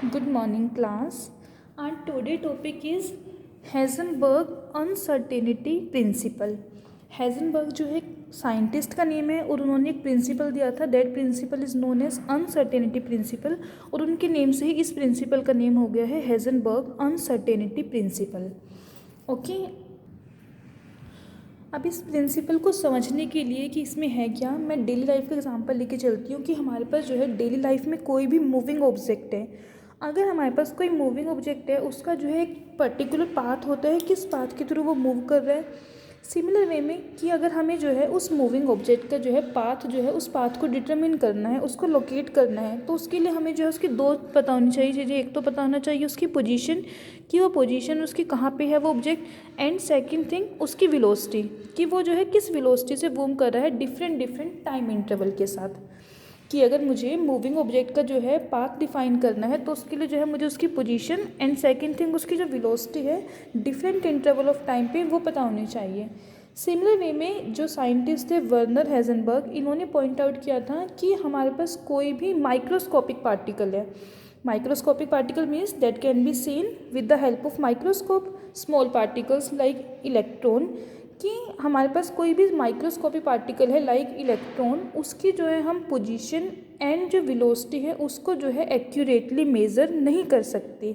Good morning, class. Our today topic is Heisenberg uncertainty principle. Heisenberg जो है scientist का name है और उन्होंने एक प्रिंसिपल दिया था. That principle is known as uncertainty principle और उनके नेम से ही इस प्रिंसिपल का नेम हो गया है हेजनबर्ग अनसर्टेनिटी प्रिंसिपल. ओके. अब इस प्रिंसिपल को समझने के लिए कि इसमें है क्या, मैं डेली लाइफ का एग्जांपल लेके चलती हूँ कि हमारे पास जो है डेली लाइफ में कोई भी मूविंग ऑब्जेक्ट है. अगर हमारे पास कोई मूविंग ऑब्जेक्ट है उसका जो है एक पर्टिकुलर पाथ होता है, किस पाथ के थ्रू वो मूव कर रहा है. सिमिलर वे में कि अगर हमें जो है उस मूविंग ऑब्जेक्ट का जो है पाथ जो है उस पाथ को डिटरमिन करना है, उसको लोकेट करना है, तो उसके लिए हमें जो है उसकी दो पता होनी चाहिए चीज़ें. एक तो पता होना चाहिए उसकी पोजीशन, कि वो पोजीशन उसकी कहाँ पे है वो ऑब्जेक्ट, एंड सेकंड थिंग उसकी वेलोसिटी, कि वो जो है किस वेलोसिटी से मूव कर रहा है डिफरेंट टाइम इंटरवल के साथ. कि अगर मुझे मूविंग ऑब्जेक्ट का जो है पाथ डिफाइन करना है तो उसके लिए जो है मुझे उसकी पोजीशन एंड सेकंड थिंग उसकी जो वेलोसिटी है डिफरेंट इंटरवल ऑफ टाइम पे वो पता होनी चाहिए. सिमिलर वे में जो साइंटिस्ट थे वर्नर हेजनबर्ग, इन्होंने पॉइंट आउट किया था कि हमारे पास कोई भी माइक्रोस्कोपिक पार्टिकल है. Microscopic particle means that can be seen with the help of microscope. Small particles like electron, कि हमारे पास कोई भी माइक्रोस्कोपिक पार्टिकल है लाइक इलेक्ट्रॉन, उसकी जो है हम पोजीशन एंड जो वेलोसिटी है उसको जो है एक्यूरेटली मेज़र नहीं कर सकते.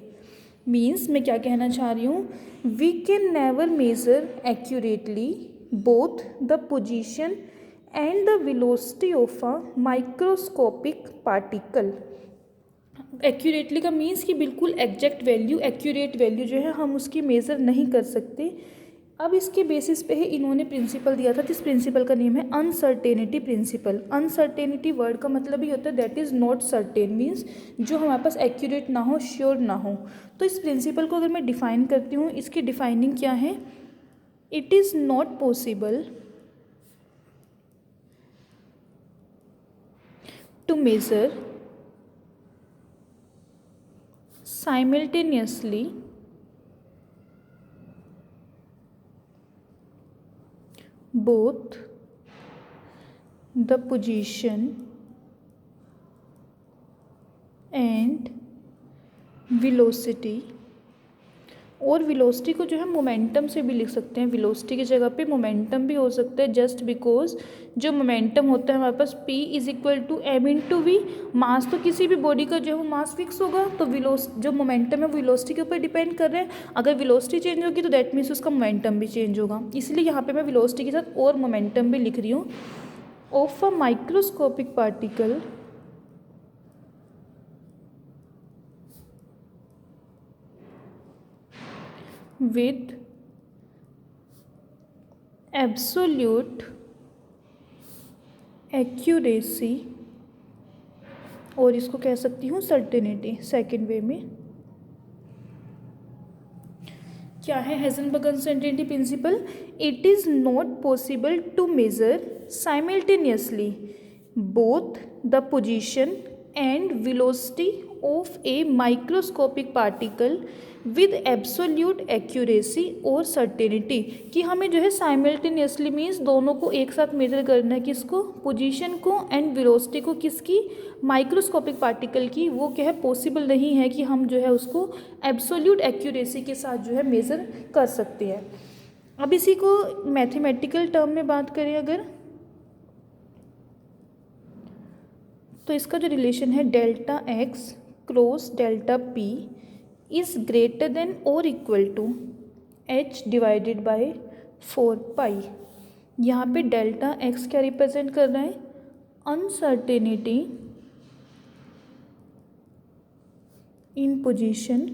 मीन्स मैं क्या कहना चाह रही हूँ, we can never measure accurately both the position and the velocity of a microscopic particle. Accurately का मीन्स कि बिल्कुल एग्जैक्ट वैल्यू, एक्यूरेट वैल्यू जो है हम उसकी मेज़र नहीं कर सकते. अब इसके बेसिस पे ही इन्होंने प्रिंसिपल दिया था, जिस प्रिंसिपल का नेम है अनसर्टेनिटी प्रिंसिपल. अनसर्टेनिटी वर्ड का मतलब ही होता है that is not certain, means जो हमारे पास एक्यूरेट ना हो, श्योर ना हो. तो इस प्रिंसिपल को अगर मैं डिफाइन करती हूँ, इसकी डिफाइनिंग क्या है, it is not possible to measure simultaneously both the position and velocity. और वेलोसिटी को जो है मोमेंटम से भी लिख सकते हैं, वेलोसिटी की जगह पे मोमेंटम भी हो सकता है, जस्ट बिकॉज जो मोमेंटम होता है हमारे पास P is equal to m in to v. Mass तो किसी भी बॉडी का जो है वो मास फिक्स होगा, तो जो मोमेंटम है वो वेलोसिटी के ऊपर डिपेंड कर रहे हैं. अगर वेलोसिटी चेंज होगी तो दैट मीन्स उसका मोमेंटम भी चेंज होगा. इसलिए यहाँ पे मैं वेलोसिटी के साथ और मोमेंटम भी लिख रही हूँ. Of a microscopic particle with absolute accuracy, और इसको कह सकती हूँ सर्टेनिटी. सेकेंड वे में क्या है Heisenberg uncertainty principle, it is not possible to measure simultaneously both the position and velocity of a microscopic particle with absolute accuracy और certainty. कि हमें जो है साइमल्टेनियसली मीन्स दोनों को एक साथ मेजर करना है, किसको, पोजीशन को एंड वेलोसिटी को, किसकी, माइक्रोस्कोपिक पार्टिकल की. वो क्या है, पॉसिबल नहीं है कि हम जो है उसको एब्सोल्यूट एक्यूरेसी के साथ जो है मेज़र कर सकते हैं. अब इसी को मैथमेटिकल टर्म में बात करें अगर, तो इसका जो रिलेशन है delta x cross delta p is greater than और equal to h divided by 4 pi. यहाँ पे डेल्टा एक्स क्या रिप्रेजेंट कर रहा है, uncertainty in position,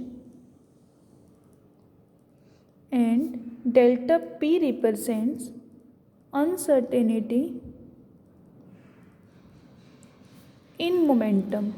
and delta p represents uncertainty in momentum.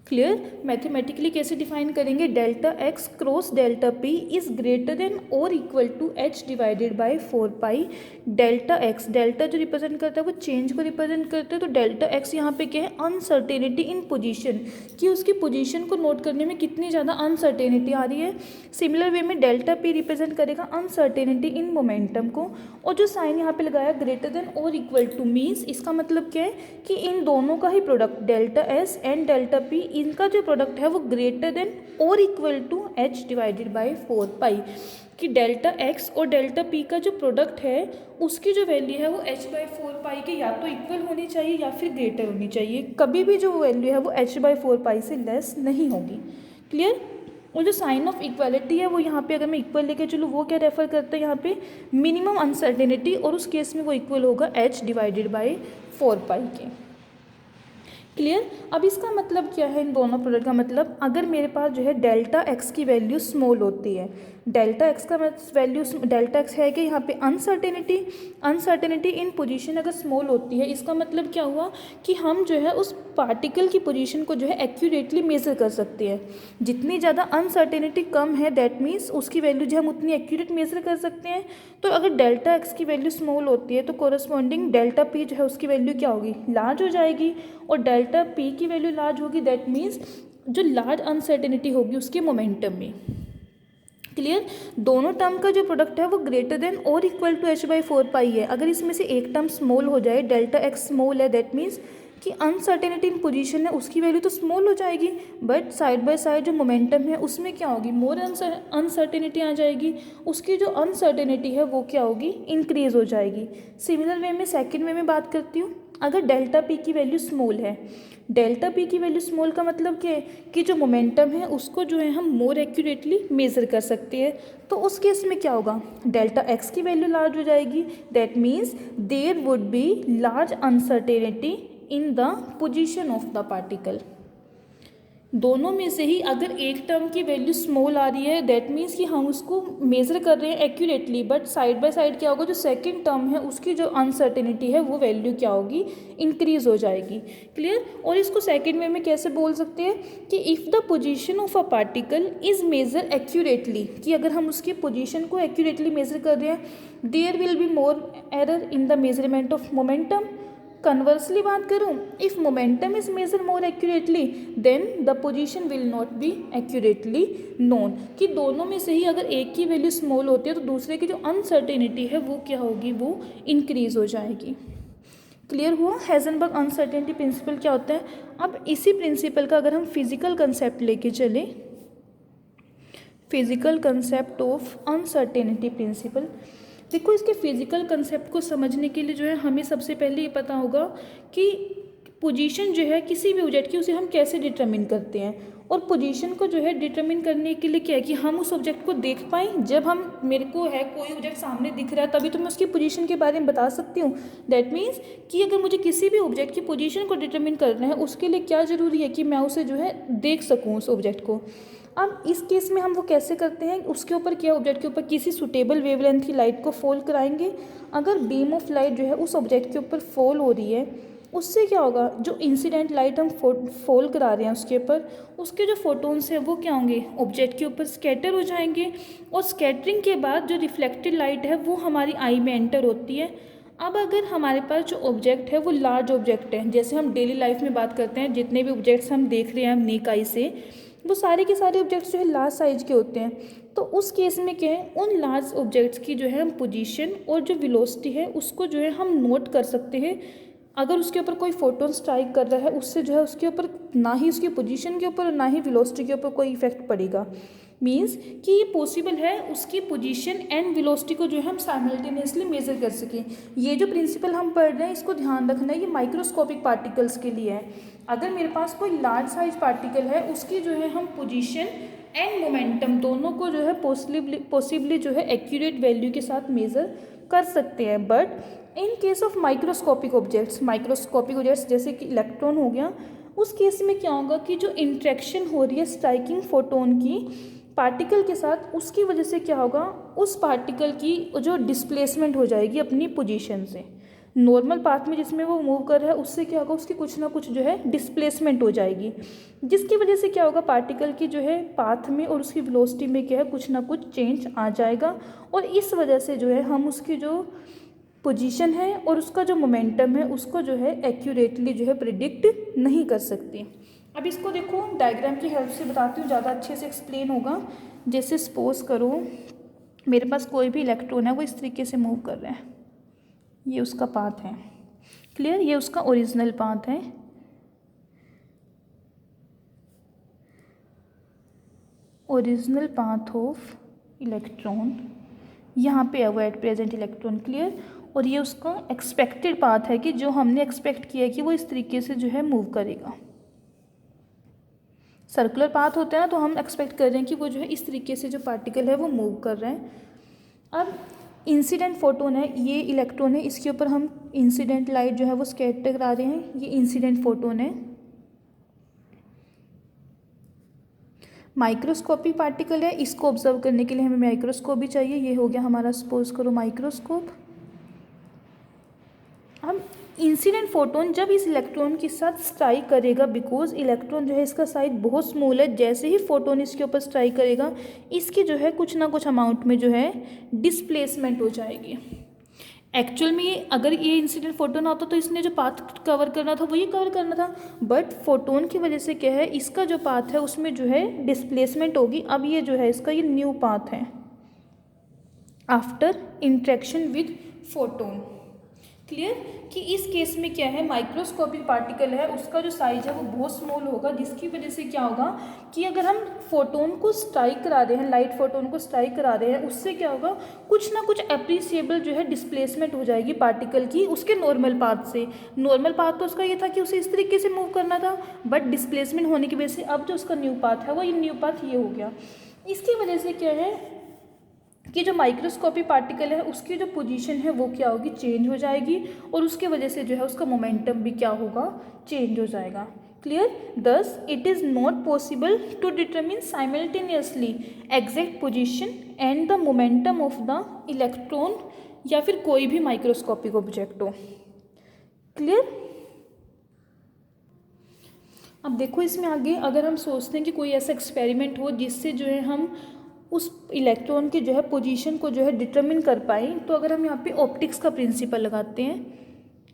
Clear. Mathematically कैसे डिफाइन करेंगे, delta x cross delta p is greater than और equal to h divided by 4 pi delta x. Delta जो represent करता है वो change को represent करता है, तो डेल्टा एक्स यहाँ पे क्या है, अनसर्टेनिटी इन पोजीशन, कि उसकी पोजीशन को नोट करने में कितनी ज़्यादा अनसर्टेनिटी आ रही है। सिमिलर वे में डेल्टा पी रिप्रेजेंट करेगा अनसर्टेनिटी इन मोमेंटम को, और जो साइन यहाँ पे लगाया ग्रेटर देन और इक्वल टू मीन्स इसका मतलब क्या है कि इन दोनों का ही product delta s and delta p, इनका जो प्रोडक्ट है वो ग्रेटर देन और equal to h divided by 4 pi, कि डेल्टा एक्स और डेल्टा पी का जो प्रोडक्ट है उसकी जो वैल्यू है वो एच बाई 4 पाई के या तो इक्वल होनी चाहिए या फिर ग्रेटर होनी चाहिए। कभी भी जो वैल्यू है वो एच बाई 4 पाई से लेस नहीं होगी। क्लियर। और जो साइन ऑफ इक्वालिटी है वो यहाँ पे अगर मैं इक्वल लेके चलूँ वो क्या रेफर करता है यहाँ पे, मिनिमम अनसर्टेनिटी, और उस केस में वो इक्वल होगा एच डिवाइडेड बाय 4 पाई के। क्लियर। अब इसका मतलब क्या है, इन दोनों प्रोडक्ट का मतलब, अगर मेरे पास जो है डेल्टा एक्स की वैल्यू स्मॉल होती है, डेल्टा एक्स का वैल्यू डेल्टा एक्स है कि यहाँ पे अनसर्टेनिटी इन पोजीशन अगर स्मॉल होती है, इसका मतलब क्या हुआ कि हम जो है उस पार्टिकल की पोजीशन को जो है एक्यूरेटली मेज़र कर सकते हैं। जितनी ज़्यादा अनसर्टेनिटी कम है दैट मीन्स उसकी वैल्यू जो हम उतनी एक्यूरेट मेज़र कर सकते हैं। तो अगर डेल्टा एक्स की वैल्यू स्मॉल होती है तो कोरस्पॉन्डिंग डेल्टा पी जो है उसकी वैल्यू क्या होगी, लार्ज हो जाएगी, और डेल्टा पी की वैल्यू लार्ज होगी दैट मीन्स जो लार्ज अनसर्टेनिटी होगी उसके मोमेंटम में। क्लियर। दोनों टर्म का जो प्रोडक्ट है वो ग्रेटर देन और इक्वल टू एच बाई 4 पाई है। अगर इसमें से एक टर्म स्मॉल हो जाए, डेल्टा एक्स स्मॉल है, दैट मीन्स कि अनसर्टेनिटी इन पोजीशन है उसकी वैल्यू तो स्मॉल हो जाएगी, बट साइड बाय साइड जो मोमेंटम है उसमें क्या होगी, मोर अनसर्टेनिटी आ जाएगी, उसकी जो अनसर्टेनिटी है वो क्या होगी, इंक्रीज हो जाएगी। सिमिलर वे में सेकेंड वे में बात करती हूँ, अगर डेल्टा पी की वैल्यू स्मॉल है, डेल्टा पी की वैल्यू स्मॉल का मतलब क्या है कि जो मोमेंटम है उसको जो है हम मोर एक्यूरेटली मेज़र कर सकते हैं। तो उस केस में क्या होगा, डेल्टा एक्स की वैल्यू लार्ज हो जाएगी, that means there would be large uncertainty in the position of the particle. दोनों में से ही अगर एक टर्म की वैल्यू स्मॉल आ रही है दैट मीन्स कि हम उसको मेज़र कर रहे हैं accurately, but side by side क्या होगा, जो सेकंड टर्म है उसकी जो अनसर्टेनिटी है वो वैल्यू क्या होगी, इंक्रीज हो जाएगी। क्लियर। और इसको सेकंड वे में कैसे बोल सकते हैं कि if the position of a particle is measure accurately, कि अगर हम उसकी पोजीशन को एक्यूरेटली मेज़र कर रहे हैं there will be more error in the measurement of momentum. Conversely बात करूँ, if momentum is measure more accurately then the position will not be accurately known, कि दोनों में से ही अगर एक की वैल्यू स्मॉल होती है तो दूसरे की जो अनसर्टेनिटी है वो क्या होगी, वो इंक्रीज हो जाएगी। क्लियर हुआ। हेजनबर्ग अनसर्टेनिटी प्रिंसिपल क्या होता है। अब इसी प्रिंसिपल का अगर हम फिजिकल कंसेप्ट लेके चले, physical concept of uncertainty principal, देखो इसके फिजिकल कंसेप्ट को समझने के लिए जो है हमें सबसे पहले ये पता होगा कि पोजीशन जो है किसी भी ऑब्जेक्ट की उसे हम कैसे डिटरमिन करते हैं, और पोजीशन को जो है डिटरमिन करने के लिए क्या है कि हम उस ऑब्जेक्ट को देख पाएँ। जब हम मेरे को है कोई ऑब्जेक्ट सामने दिख रहा है तभी तो मैं उसकी पोजीशन के बारे में बता सकती हूँ। दैट मीन्स कि अगर मुझे किसी भी ऑब्जेक्ट की पोजीशन को डिटरमिन करना है उसके लिए क्या ज़रूरी है कि मैं उसे जो है देख सकूँ उस ऑब्जेक्ट को। अब इस केस में हम वो कैसे करते हैं, उसके ऊपर क्या, ऑब्जेक्ट के ऊपर किसी सुटेबल वेवलेंथ की लाइट को फॉल कराएंगे। अगर बीम ऑफ लाइट जो है उस ऑब्जेक्ट के ऊपर फॉल हो रही है उससे क्या होगा, जो इंसिडेंट लाइट हम फॉल करा रहे हैं उसके ऊपर, उसके जो फोटोन्स हैं वो क्या होंगे, ऑब्जेक्ट के ऊपर स्कैटर हो जाएंगे, और स्कैटरिंग के बाद जो रिफ्लेक्टेड लाइट है वो हमारी आई में एंटर होती है। अब अगर हमारे पास जो ऑब्जेक्ट है वो लार्ज ऑब्जेक्ट है, जैसे हम डेली लाइफ में बात करते हैं जितने भी ऑब्जेक्ट्स हम देख रहे हैं नेक आई से, वो सारे के सारे ऑब्जेक्ट्स जो है लार्ज साइज के होते हैं। तो उस केस में क्या है, उन लार्ज ऑब्जेक्ट्स की जो है हम पोजीशन और जो वेलोसिटी है उसको जो है हम नोट कर सकते हैं। अगर उसके ऊपर कोई फोटोन स्ट्राइक कर रहा है उससे जो है उसके ऊपर ना ही उसकी पोजीशन के ऊपर ना ही वेलोसिटी के ऊपर कोई इफेक्ट पड़ेगा। मीन्स कि ये पॉसिबल है उसकी पोजीशन एंड वेलोसिटी को जो है हम साइमल्टेनियसली मेजर कर सकें। ये जो प्रिंसिपल हम पढ़ रहे हैं इसको ध्यान रखना है, ये माइक्रोस्कोपिक पार्टिकल्स के लिए है। अगर मेरे पास कोई लार्ज साइज पार्टिकल है उसकी जो है हम पोजीशन एंड मोमेंटम दोनों को जो है पॉसिबली जो है एक्यूरेट वैल्यू के साथ मेज़र कर सकते हैं। But in case of microscopic objects जैसे कि इलेक्ट्रॉन हो गया, उस केस में क्या होगा कि जो इंट्रैक्शन हो रही है स्ट्राइकिंग फोटोन की पार्टिकल के साथ, उसकी वजह से क्या होगा, उस पार्टिकल की जो डिस्प्लेसमेंट हो जाएगी अपनी पोजीशन से। नॉर्मल पाथ में जिसमें वो मूव कर रहा है उससे क्या होगा, उसकी कुछ ना कुछ जो है डिस्प्लेसमेंट हो जाएगी, जिसकी वजह से क्या होगा, पार्टिकल की जो है पाथ में और उसकी वेलोसिटी में क्या है, कुछ ना कुछ चेंज आ जाएगा। और इस वजह से जो है हम उसकी जो पोजीशन है और उसका जो मोमेंटम है उसको जो है एक्यूरेटली जो है प्रिडिक्ट नहीं कर सकते। अब इसको देखो डायग्राम की हेल्प से बताती हूँ, ज़्यादा अच्छे से एक्सप्लेन होगा। जैसे सपोज करो मेरे पास कोई भी इलेक्ट्रॉन है, वो इस तरीके से मूव कर रहा है, ये उसका पाथ है, क्लियर, ये उसका ओरिजिनल पाथ है। ओरिजिनल पाथ ऑफ इलेक्ट्रॉन यहाँ पे है वो एट प्रेजेंट इलेक्ट्रॉन, क्लियर। और ये उसका एक्सपेक्टेड पाथ है कि जो हमने एक्सपेक्ट किया है कि वो इस तरीके से जो है मूव करेगा। सर्कुलर पाथ होता है ना, तो हम एक्सपेक्ट कर रहे हैं कि वो जो है इस तरीके से जो पार्टिकल है वो मूव कर रहे हैं। अब इंसिडेंट फोटोन है, ये इलेक्ट्रॉन है, इसके ऊपर हम इंसिडेंट लाइट जो है वो स्कैटर करा रहे हैं, ये इंसिडेंट फोटोन है। माइक्रोस्कोपिक पार्टिकल है, इसको ऑब्जर्व करने के लिए हमें माइक्रोस्कोप भी चाहिए, ये हो गया हमारा सपोज करो माइक्रोस्कोप। अब इंसिडेंट फोटोन जब इस इलेक्ट्रॉन के साथ स्ट्राइक करेगा, बिकॉज इलेक्ट्रॉन जो है इसका साइज बहुत स्मॉल है, जैसे ही फोटोन इसके ऊपर स्ट्राइक करेगा इसकी जो है कुछ ना कुछ अमाउंट में जो है डिस्प्लेसमेंट हो जाएगी। एक्चुअल में अगर ये इंसिडेंट फोटोन होता तो इसने जो पाथ कवर करना था वो ये कवर करना था, बट फोटोन की वजह से क्या है, इसका जो पाथ है उसमें जो है डिस्प्लेसमेंट होगी। अब ये जो है इसका ये न्यू पाथ है after interaction with photon, clear. कि इस केस में क्या है, माइक्रोस्कोपिक पार्टिकल है, उसका जो साइज है वो बहुत स्मॉल होगा, जिसकी वजह से क्या होगा कि अगर हम फोटोन को स्ट्राइक करा रहे हैं, लाइट फोटोन को स्ट्राइक करा रहे हैं, उससे क्या होगा, कुछ ना कुछ अप्रिसिएबल जो है डिस्प्लेसमेंट हो जाएगी पार्टिकल की उसके नॉर्मल पाथ से। नॉर्मल पाथ तो उसका ये था कि उसे इस तरीके से मूव करना था, बट डिस्प्लेसमेंट होने की वजह से अब जो उसका न्यू पाथ है वो न्यू पाथ ये हो गया। इसकी वजह से क्या है कि जो माइक्रोस्कोपिक पार्टिकल है उसकी जो पोजीशन है वो क्या होगी, चेंज हो जाएगी, और उसके वजह से जो है उसका मोमेंटम भी क्या होगा, चेंज हो जाएगा, clear. Thus it is not possible to determine simultaneously exact position and the momentum of the electron या फिर कोई भी माइक्रोस्कोपिक ऑब्जेक्ट हो, क्लियर। अब देखो इसमें आगे अगर हम सोचते हैं कि कोई ऐसा एक्सपेरिमेंट हो जिससे जो है हम उस इलेक्ट्रॉन की जो है पोजीशन को जो है डिटरमिन कर पाए, तो अगर हम यहाँ पे ऑप्टिक्स का प्रिंसिपल लगाते हैं,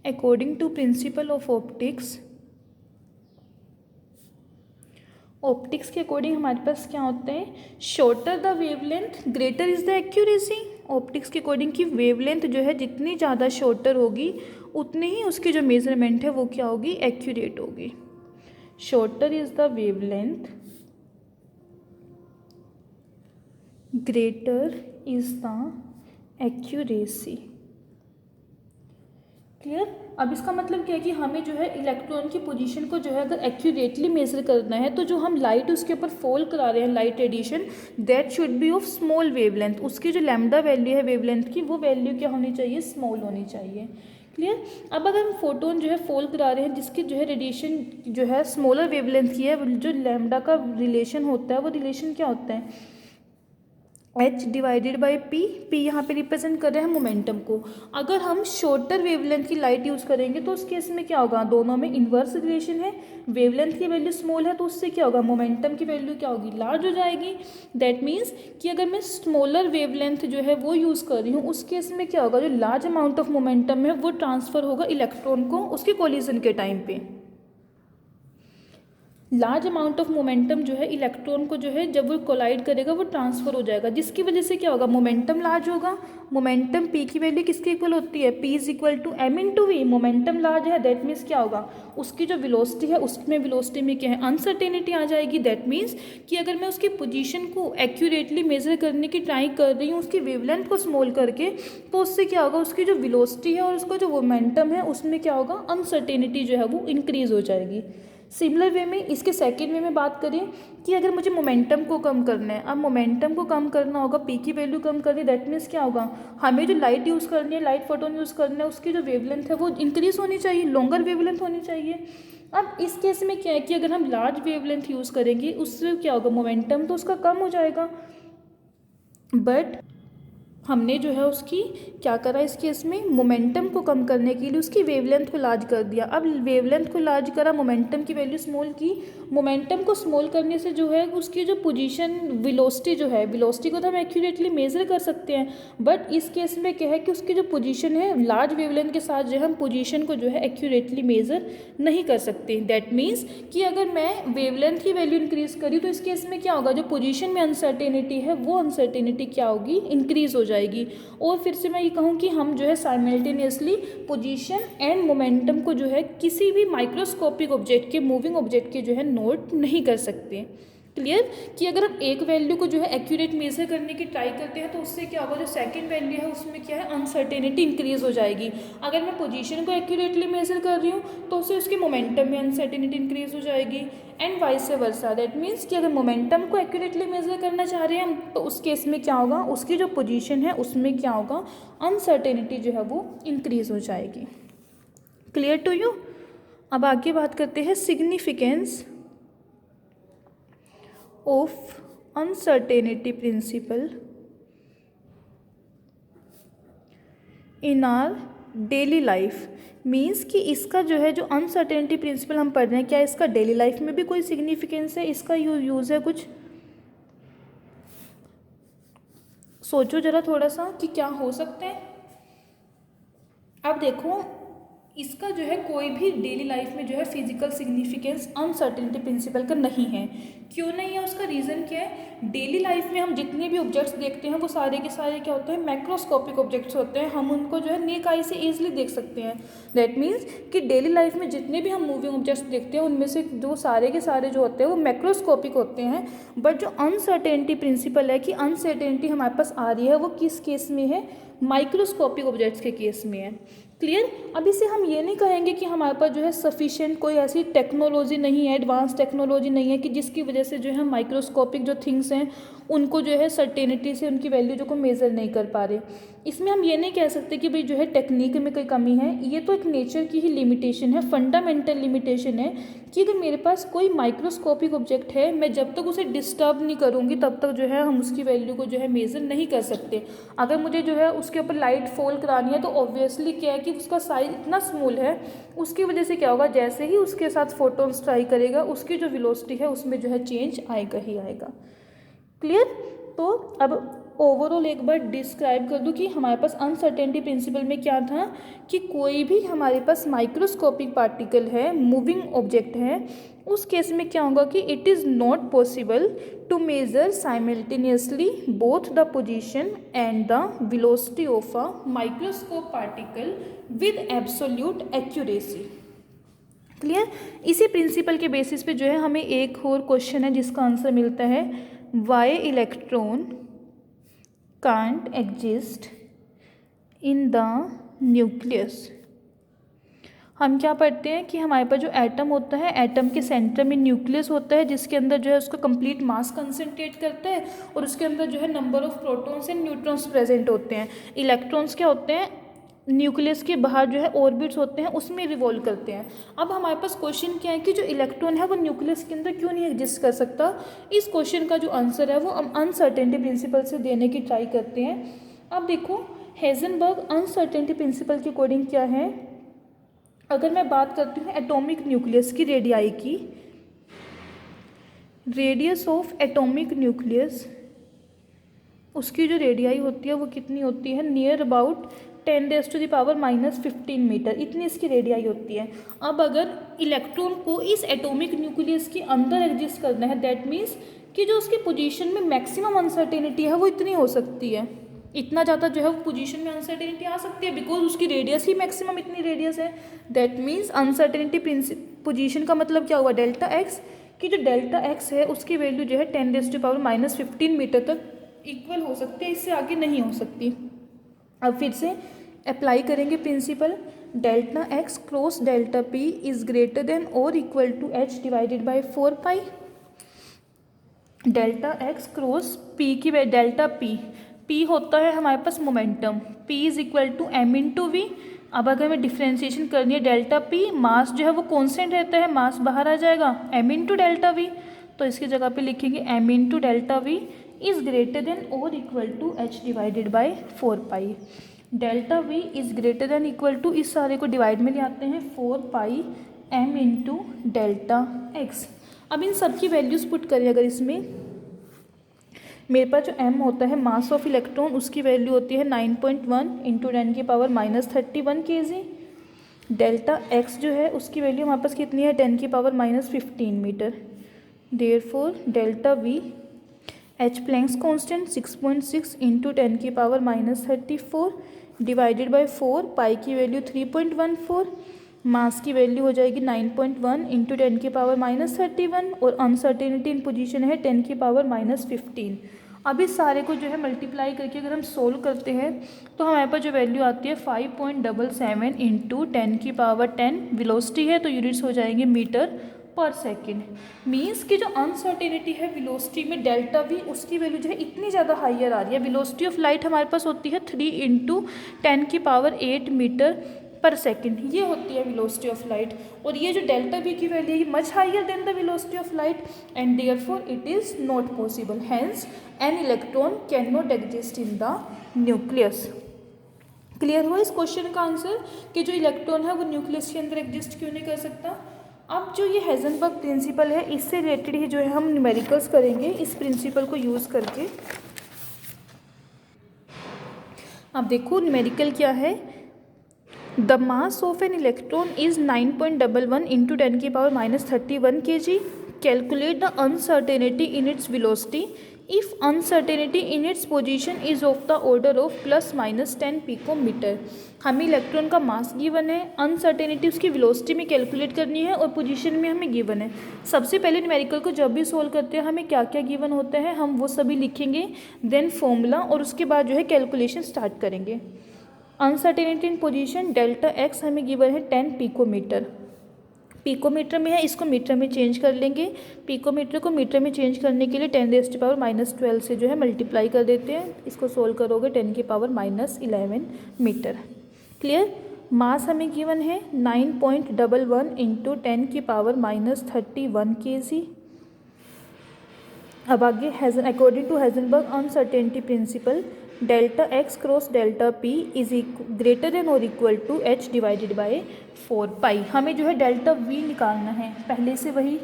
according to principle of optics, optics के अकॉर्डिंग हमारे पास क्या होते हैं, shorter the wavelength greater is the accuracy. Optics के अकॉर्डिंग की वेवलेंथ जो है जितनी ज़्यादा शॉर्टर होगी उतनी ही उसकी जो मेजरमेंट है वो क्या होगी, एक्यूरेट होगी। Shorter is the wavelength greater is the accuracy, clear. अब इसका मतलब क्या है कि हमें जो है इलेक्ट्रॉन की पोजीशन को जो है अगर एक्यूरेटली मेजर करना है तो जो हम लाइट उसके ऊपर फॉल करा रहे हैं, light radiation, that should be of small wavelength. उसकी जो लैम्डा वैल्यू है वेवलेंथ की, वो वैल्यू क्या होनी चाहिए, स्मॉल होनी चाहिए, क्लियर। अब अगर हम फोटोन जो है फॉल करा रहे हैं जिसकी जो है रेडिएशन जो है स्मॉलर वेवलेंथ की है, जो लैम्डा का रिलेशन होता है वो रिलेशन क्या होता है, h divided by P. P यहाँ पे रिप्रेजेंट कर रहे हैं मोमेंटम को। अगर हम शॉर्टर वेवलेंथ की लाइट यूज़ करेंगे तो उस केस में क्या होगा, दोनों में इन्वर्स रिलेशन है, वेवलेंथ की वैल्यू स्मॉल है तो उससे क्या होगा, मोमेंटम की वैल्यू क्या होगी, लार्ज हो जाएगी। दैट मीन्स कि अगर मैं स्मॉलर वेवलेंथ जो है वो यूज़ कर रही हूँ, उस केस में क्या होगा, जो लार्ज अमाउंट ऑफ मोमेंटम है वो ट्रांसफ़र होगा इलेक्ट्रॉन को उसके कोलिजन के टाइम पे। लार्ज अमाउंट ऑफ मोमेंटम जो है इलेक्ट्रॉन को जो है जब वो कोलाइड करेगा वो ट्रांसफ़र हो जाएगा, जिसकी वजह से क्या होगा, मोमेंटम लार्ज होगा। मोमेंटम पी की वैल्यू किसके इक्वल होती है, p is equal to m in to वी। मोमेंटम लार्ज है, दैट मीन्स क्या होगा, उसकी जो वेलोसिटी है उसमें वेलोसिटी में क्या है, अनसर्टेनिटी आ जाएगी। दैट मीन्स कि अगर मैं उसकी पोजीशन को एक्यूरेटली मेजर करने की ट्राई कर रही हूँ उसकी वेवलेंथ को स्मॉल करके, तो उससे क्या होगा, उसकी जो वेलोसिटी है और उसका जो मोमेंटम है उसमें क्या होगा, अनसर्टेनिटी जो है वो इंक्रीज़ हो जाएगी। सिमिलर वे में इसके सेकेंड वे में बात करें कि अगर मुझे मोमेंटम को कम करना है, अब मोमेंटम को कम करना होगा, पी की वैल्यू कम करनी है, दैट मीन्स क्या होगा, हमें जो लाइट यूज़ करनी है, लाइट फोटोन यूज़ करना है, उसकी जो वेवलेंथ है वो इंक्रीज होनी चाहिए, लॉन्गर वेवलेंथ होनी चाहिए। अब इस केस में क्या है कि अगर हम लार्ज वेवलेंथ यूज़ करेंगे उससे क्या होगा, मोमेंटम तो उसका कम हो जाएगा, बट हमने जो है उसकी क्या करा इस केस में, मोमेंटम को कम करने के लिए उसकी वेवलेंथ को लार्ज कर दिया। अब वेवलेंथ को लार्ज करा, मोमेंटम की वैल्यू स्मॉल की। मोमेंटम को स्मॉल करने से जो है उसकी जो पोजीशन वेलोसिटी जो है, वेलोसिटी को तो हम एक्यूरेटली मेजर कर सकते हैं, बट इस केस में क्या है कि उसकी जो पोजीशन है लार्ज वेवलेंथ के साथ जो है हम पोजीशन को जो है एक्यूरेटली मेजर नहीं कर सकते। दैट मीन्स कि अगर मैं वेवलेंथ की वैल्यू इंक्रीज करी तो इस केस में क्या होगा, जो पोजीशन में अनसर्टेनिटी है वो अनसर्टेनिटी क्या होगी, इंक्रीज हो जाएगी। और फिर से मैं ये कहूँ कि हम जो है साइमल्टेनियसली पोजीशन एंड मोमेंटम को जो है किसी भी माइक्रोस्कोपिक ऑब्जेक्ट के, मूविंग ऑब्जेक्ट के जो है नोट नहीं कर सकते। क्लियर कि अगर हम एक वैल्यू को जो है एक्यूरेट मेजर करने की ट्राई करते हैं तो उससे क्या होगा, जो सेकंड वैल्यू है उसमें क्या है, अनसर्टेनिटी इंक्रीज हो जाएगी। अगर मैं पोजीशन को एक्यूरेटली मेजर कर रही हूँ तो उससे उसके मोमेंटम में अनसर्टेनिटी इंक्रीज हो जाएगी, and vice versa. That means कि अगर मोमेंटम को एक्यूरेटली मेजर करना चाह रहे हैं हम तो उस केस में क्या होगा, उसकी जो पोजीशन है उसमें क्या होगा, अनसर्टेनिटी जो है वो इंक्रीज हो जाएगी। Clear to you. अब आगे बात करते हैं significance of uncertainty principle in our daily life. Means कि इसका जो है, जो अनसर्टेनिटी प्रिंसिपल हम पढ़ रहे हैं, क्या इसका डेली लाइफ में भी कोई सिग्निफिकेंस है, इसका यूज़ है कुछ, सोचो जरा थोड़ा सा कि क्या हो सकते हैं। अब देखो इसका जो है कोई भी डेली लाइफ में जो है फिजिकल सिग्निफिकेंस अनसर्टेनिटी प्रिंसिपल का नहीं है। क्यों नहीं है, उसका रीज़न क्या है, डेली लाइफ में हम जितने भी ऑब्जेक्ट्स देखते हैं वो सारे के सारे क्या होते हैं, मैक्रोस्कोपिक ऑब्जेक्ट्स होते हैं, हम उनको जो है नेक आई से ईजिली देख सकते हैं। दैट मीन्स कि डेली लाइफ में जितने भी हम मूविंग ऑब्जेक्ट्स देखते हैं उनमें से जो सारे के सारे जो होते हैं वो मैक्रोस्कोपिक होते हैं। बट जो अनसर्टेनिटी प्रिंसिपल है कि अनसर्टेनिटी हमारे पास आ रही है वो किस केस में है, माइक्रोस्कोपिक ऑब्जेक्ट्स के केस में है। क्लियर। अब इसे हम ये नहीं कहेंगे कि हमारे पास जो है सफिशिएंट कोई ऐसी टेक्नोलॉजी नहीं है, एडवांस टेक्नोलॉजी नहीं है कि जिसकी वजह से जो है हम माइक्रोस्कोपिक जो थिंग्स हैं उनको जो है सर्टेनिटी से उनकी वैल्यू जो को मेज़र नहीं कर पा रहे। इसमें हम ये नहीं कह सकते कि भाई जो है टेक्निक में कोई कमी है, ये तो एक नेचर की ही लिमिटेशन है, फंडामेंटल लिमिटेशन है कि अगर मेरे पास कोई माइक्रोस्कोपिक ऑब्जेक्ट है, मैं जब तक उसे डिस्टर्ब नहीं करूँगी तब तक जो है हम उसकी वैल्यू को जो है मेज़र नहीं कर सकते। अगर मुझे जो है उसके ऊपर लाइट फॉल करानी है तो ऑब्वियसली क्या है कि उसका साइज इतना स्मॉल है, उसकी वजह से क्या होगा, जैसे ही उसके साथ फोटोन स्ट्राइक करेगा उसकी जो वेलोसिटी है उसमें जो है चेंज आएगा ही आएगा। क्लियर। तो अब ओवरऑल एक बार डिस्क्राइब कर दूं कि हमारे पास अनसर्टेनिटी प्रिंसिपल में क्या था कि कोई भी हमारे पास माइक्रोस्कोपिक पार्टिकल है, मूविंग ऑब्जेक्ट है, उस केस में क्या होगा कि it is not possible to measure simultaneously both the position and the velocity of a microscope particle with absolute accuracy. Clear. इसी प्रिंसिपल के बेसिस पे जो है हमें एक और क्वेश्चन है जिसका आंसर मिलता है, why electron can't exist in the nucleus. हम क्या पढ़ते हैं कि हमारे पास जो एटम होता है, एटम के सेंटर में न्यूक्लियस होता है जिसके अंदर जो है उसका कंप्लीट मास कंसंट्रेट करता है और उसके अंदर जो है number of protons and neutrons present होते हैं। इलेक्ट्रॉन्स क्या होते हैं, न्यूक्लियस के बाहर जो है ऑर्बिट्स होते हैं उसमें रिवॉल्व करते हैं। अब हमारे पास क्वेश्चन क्या है कि जो इलेक्ट्रॉन है वो न्यूक्लियस के अंदर क्यों नहीं एग्जिस्ट कर सकता। इस क्वेश्चन का जो आंसर है वो हम अनसर्टेनिटी प्रिंसिपल से देने की ट्राई करते हैं। अब देखो हेजनबर्ग अनसर्टेनिटी प्रिंसिपल के अकॉर्डिंग क्या है, अगर मैं बात करती हूँ एटॉमिक न्यूक्लियस की रेडियाई की, रेडियस ऑफ एटॉमिक न्यूक्लियस, उसकी जो रेडियाई होती है वो कितनी होती है, नियर अबाउट 10⁻⁻15 मीटर, इतनी इसकी रेडियाई होती है। अब अगर इलेक्ट्रॉन को इस एटॉमिक न्यूक्लियस के अंदर एग्जिस्ट करना है, दैट मीन्स कि जो उसकी पोजीशन में मैक्सिमम अनसर्टेनिटी है वो इतनी हो सकती है, इतना ज़्यादा जो है वो पोजीशन में अनसर्टेनिटी आ सकती है बिकॉज उसकी रेडियस ही मैक्सिमम इतनी रेडियस है। दैट मीन्स अनसर्टेनिटी पोजीशन का मतलब क्या हुआ, डेल्टा एक्स, कि जो डेल्टा एक्स है उसकी वैल्यू जो है 10⁻⁻15 मीटर तक इक्वल हो सकती है, इससे आगे नहीं हो सकती। अब फिर से अप्लाई करेंगे principle, delta x cross delta p is greater than और equal to h divided by 4 pi. Delta x cross p की डेल्टा पी होता है हमारे पास momentum, p is equal to m into v. अब अगर हमें डिफ्रेंशिएशन करनी है डेल्टा पी, मास जो है वो कॉन्स्टेंट रहता है, मास बाहर आ जाएगा एम इंटू डेल्टा वी, तो इसकी जगह पे लिखेंगे m into delta v is greater than और equal to h divided by 4 pi. Delta v is greater than equal to, इस सारे को डिवाइड में ले आते हैं, 4 pi m into delta x. अब इन सब की वैल्यूज़ पुट करें अगर इसमें, मेरे पास जो एम होता है मास ऑफ इलेक्ट्रॉन, उसकी वैल्यू होती है 9.1 इंटू 10 की पावर -31 kg। डेल्टा एक्स जो है उसकी वैल्यू हमारे पास कितनी है, 10 की power -15 metre. Therefore delta v h Planck's constant 6.6 into 10 की पावर -34 डिवाइडेड बाय 4, पाई की वैल्यू 3.14, मास की वैल्यू हो जाएगी 9.1 इंटू 10 की पावर -31 और अनसर्टेनिटी इन पोजीशन है 10 की पावर -15। अब इस सारे को जो है मल्टीप्लाई करके अगर हम सोल्व करते हैं तो हमारे पास जो वैल्यू आती है 5.77 इंटू 10 की पावर 10, वेलोसिटी है तो यूनिट्स हो जाएंगे मीटर पर सेकेंड। मीन्स कि जो अनसर्टेनिटी है वेलोसिटी में डेल्टा वी, उसकी वैल्यू जो है इतनी ज़्यादा हाइयर आ रही है। वेलोसिटी ऑफ लाइट हमारे पास होती है 3 इंटू 10 की पावर 8 मीटर पर सेकेंड, ये होती है वेलोसिटी ऑफ लाइट। और ये जो डेल्टा वी की वैल्यू है much higher than the velocity of light and therefore it is not possible, hence an electron can not exist in the nucleus. Clear हुआ इस क्वेश्चन का आंसर कि जो इलेक्ट्रॉन है वो न्यूक्लियस के अंदर एग्जिस्ट क्यों नहीं कर सकता। अब जो ये हाइजेनबर्ग प्रिंसिपल है इससे रिलेटेड ही जो है हम न्यूमेरिकल्स करेंगे इस प्रिंसिपल को यूज़ करके। अब देखो न्यूमेरिकल क्या है, the mass of an electron is 9.11 into 10 की power -31 kg। Calculate the uncertainty in its velocity if uncertainty in its position is of the order of +-10 picometre. हमें इलेक्ट्रॉन का मास गिवन है, uncertainty उसकी velocity में calculate करनी है और position में हमें गिवन है। सबसे पहले न्यूमेरिकल को जब भी सोल्व करते हैं हमें क्या क्या गिवन होते हैं हम वो सभी लिखेंगे, देन फॉर्मूला, और उसके बाद जो है कैलकुलेशन स्टार्ट करेंगे। Uncertainty in position delta x हमें गिवन है 10 पिकोमीटर। पिकोमीटर में है, इसको मीटर में चेंज कर लेंगे। पिकोमीटर को मीटर में चेंज करने के लिए 10⁻⁻12 से जो है मल्टीप्लाई कर देते हैं। इसको सोल्व करोगे 10 की पावर -11 मीटर। क्लियर। मास हमें गिवन है 9.11 इंटू 10 की पावर -31 kg। अब आगे according to Heisenberg uncertainty principle delta x cross delta p is greater than और equal to h divided by 4 pi. हमें जो है डेल्टा वी निकालना है, पहले से वही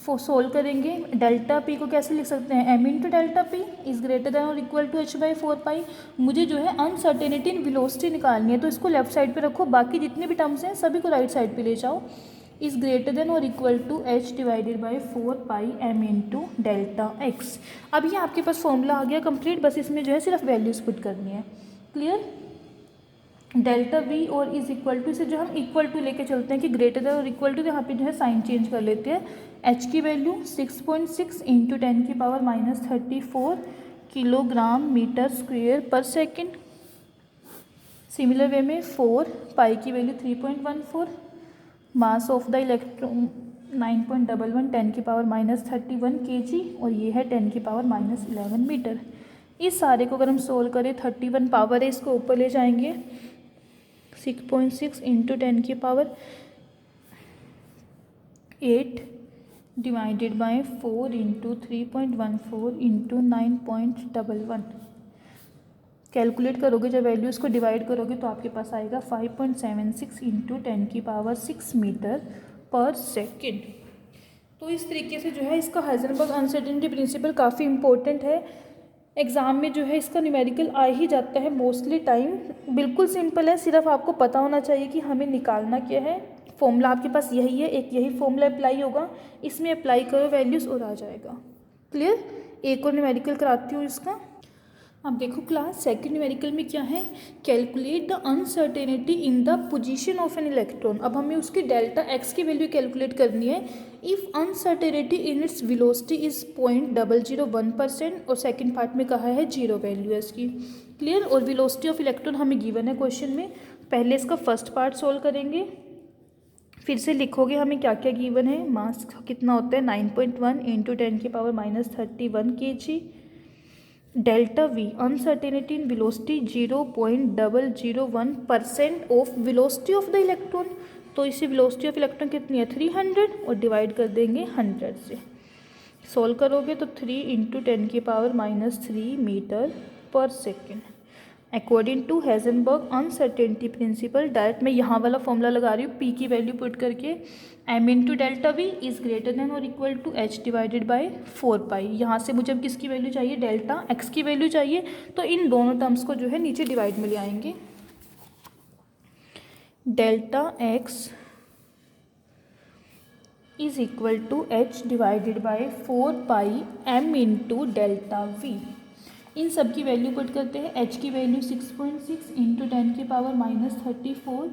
सोल्व करेंगे। डेल्टा पी को कैसे लिख सकते हैं, m into delta p is greater than और equal to h by 4 pi. मुझे जो है अनसर्टेनिटी इन वेलोसिटी निकालनी है तो इसको लेफ्ट साइड पे रखो, बाकी जितने भी टर्म्स हैं सभी को राइट साइड पे ले जाओ। इज ग्रेटर देन और equal to h divided by 4 pi m into delta x. अब ये आपके पास फॉर्मूला आ गया कंप्लीट, बस इसमें जो है सिर्फ वैल्यूज पुट करनी है। क्लियर। डेल्टा वी और इज इक्वल टू, इसे जो हम इक्वल टू लेके चलते हैं कि ग्रेटर देन और इक्वल टू, यहाँ पे जो है साइन चेंज कर लेते हैं। एच की वैल्यू 6.6 इंटू 10 की पावर -34 किलोग्राम मीटर स्क्वेयर पर सेकेंड। सिमिलर वे में 4 पाई की value 3.14, mass of the electron 9.11 10 की पावर -31 kg और ये है 10 की पावर -11 मीटर। इस सारे को अगर हम सोल्व करें 31 पावर है, इसको ऊपर ले जाएंगे 6.6 इंटू 10 की power 8 divided by 4 into 3.14 into 9.11। Calculate करोगे जब वैल्यूज़ को डिवाइड करोगे तो आपके पास आएगा 5.76 इंटू 10 की पावर 6 मीटर पर सेकेंड। तो इस तरीके से जो है इसका हाइजेनबर्ग अनसर्टेनिटी प्रिंसिपल काफ़ी इंपॉर्टेंट है। एग्ज़ाम में जो है इसका न्यूमेरिकल आ ही जाता है मोस्टली टाइम। बिल्कुल सिंपल है, सिर्फ आपको पता होना चाहिए कि हमें निकालना क्या है। फॉर्मूला आपके पास यही है, एक यही फॉर्मूला अप्लाई होगा, इसमें अप्लाई करो वैल्यूज़ और आ जाएगा। क्लियर। एक और न्यूमेरिकल कराती हूँ इसका। अब देखो क्लास सेकंड न्यूमेरिकल में क्या है, calculate the uncertainty in the position of an electron. अब हमें उसकी डेल्टा एक्स की वैल्यू कैलकुलेट करनी है। If uncertainty in its velocity is 0.001% और सेकंड पार्ट में कहा है 0 वैल्यू है इसकी। क्लियर। और वेलोसिटी ऑफ इलेक्ट्रॉन हमें गिवन है क्वेश्चन में। पहले इसका फर्स्ट पार्ट सोल्व करेंगे, फिर से लिखोगे हमें क्या क्या गिवन है। मास कितना होता है 9.1 इंटू 10 की power -31 kg। Delta we uncertainty in velocity 0.001% of velocity of the electron. तो इसी वेलोसिटी ऑफ इलेक्ट्रॉन कितनी है 300 और डिवाइड कर देंगे 100 से। सोल्व करोगे तो 3 इंटू 10⁻³ मीटर पर second according to Heisenberg uncertainty principle. Direct मैं यहाँ वाला फॉर्मूला लगा रही हूँ, पी की वैल्यू पुट करके m into delta v is greater than और equal to h divided by 4 pi. यहाँ से मुझे अब किसकी वैल्यू चाहिए, डेल्टा x की वैल्यू चाहिए, तो इन दोनों टर्म्स को जो है नीचे डिवाइड में ले आएंगे। Delta x is equal to h divided by 4 pi m into delta v. इन सब की वैल्यू पुट करते हैं। h की वैल्यू 6.6 इंटू 10⁻³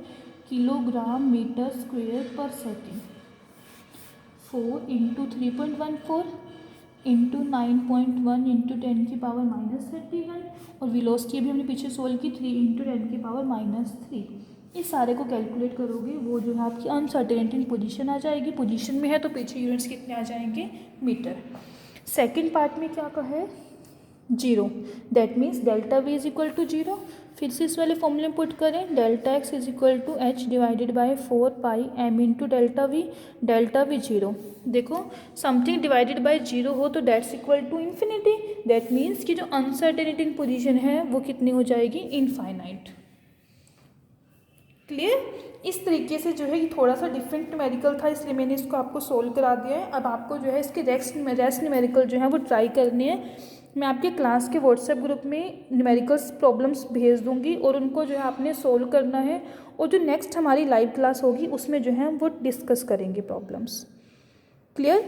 किलोग्राम मीटर स्क्वेयर पर सेकेंड, 4 इंटू 3.14 इंटू 9.1 इंटू 10⁻³ और वेलोसिटी भी हमने पीछे सोल्व की 3 इंटू 10⁻³। इस सारे को कैलकुलेट करोगे वो जो है आपकी अनसर्टेनिटी पोजीशन आ जाएगी। पोजीशन में है तो पीछे यूनिट्स कितने आ जाएंगे, मीटर। सेकंड पार्ट में क्या कहा है, 0, that means delta v is equal to 0। फिर से इस वाले फॉर्मूले में पुट करें, delta x is equal to h divided by 4 pi m into delta v 0। देखो समथिंग डिवाइडेड बाय 0 हो तो that's equal to infinity, that means कि जो अनसर्टेनिटी इन पोजीशन है वो कितनी हो जाएगी, इनफाइनाइट। क्लियर। इस तरीके से जो है ये थोड़ा सा डिफरेंट न्यूमेरिकल था, इसलिए मैंने इसको आपको सोल्व करा दिया है। अब आपको जो है इसके रेस्ट न्यूमेरिकल जो है वो ट्राई करने हैं। मैं आपके क्लास के व्हाट्सएप ग्रुप में न्यूमेरिकल्स प्रॉब्लम्स भेज दूंगी और उनको जो है आपने सोल्व करना है, और जो नेक्स्ट हमारी लाइव क्लास होगी उसमें जो है हम वो डिस्कस करेंगे प्रॉब्लम्स। क्लियर।